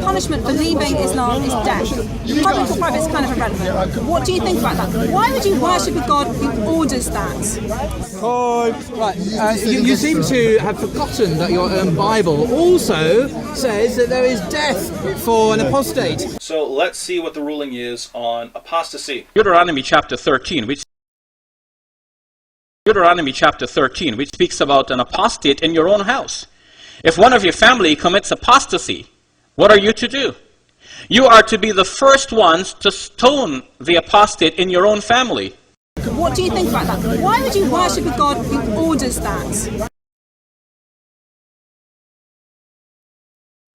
punishment for leaving Islam is death. Public or private is kind of irrelevant. What do you think about that? Why would you worship a God who orders that? Right, you seem to have forgotten that your own Bible also says that there is death for an apostate. So let's see what the ruling is on apostasy. Deuteronomy chapter 13, which speaks about an apostate in your own house. If one of your family commits apostasy, what are you to do? You are to be the first ones to stone the apostate in your own family. What do you think about that? Why would you worship a God who orders that?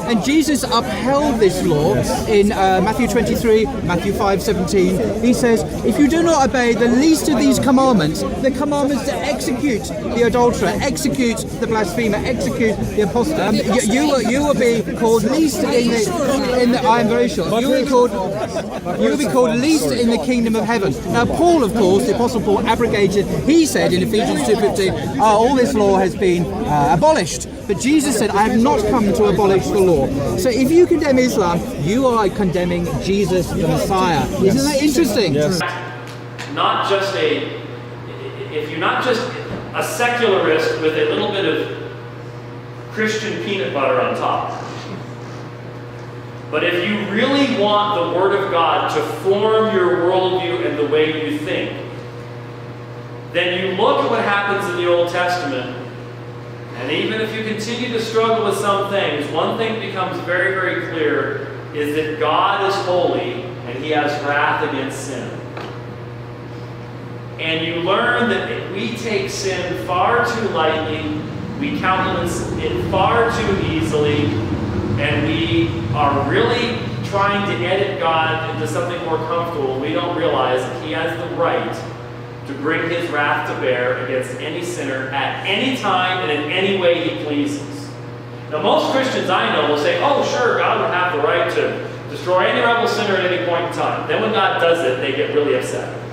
And Jesus upheld this law in Matthew 23, Matthew 5:17. He says, if you do not obey the least of these commandments, the commandments to execute the adulterer, execute the blasphemer, execute the apostate, you will be called least in the I am very sure. You will be called least in the kingdom of heaven. Now Paul, of course, the Apostle Paul abrogated, he said in Ephesians 2:15, all this law has been abolished. But Jesus said, I have not come to abolish the law. So if you condemn Islam, you are condemning Jesus the Messiah. Isn't that interesting? Yes. If you're not just a secularist with a little bit of Christian peanut butter on top, but if you really want the Word of God to form your worldview and the way you think, then you look at what happens in the Old Testament. And even if you continue to struggle with some things, one thing becomes very, very clear is that God is holy and He has wrath against sin. And you learn that we take sin far too lightly, we countenance it far too easily, and we are really trying to edit God into something more comfortable. We don't realize that He has the right to bring His wrath to bear against any sinner at any time and in any way He pleases. Now most Christians I know will say, oh sure, God would have the right to destroy any rebel sinner at any point in time. Then when God does it, they get really upset.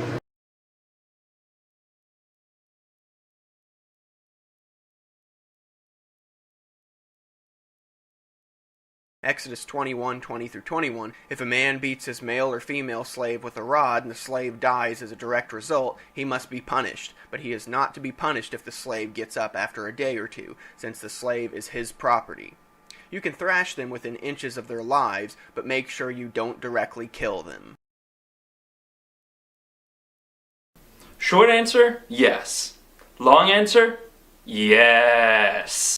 Exodus 21:20-21, if a man beats his male or female slave with a rod and the slave dies as a direct result, he must be punished. But he is not to be punished if the slave gets up after a day or two, since the slave is his property. You can thrash them within inches of their lives, but make sure you don't directly kill them. Short answer, yes. Long answer, yes.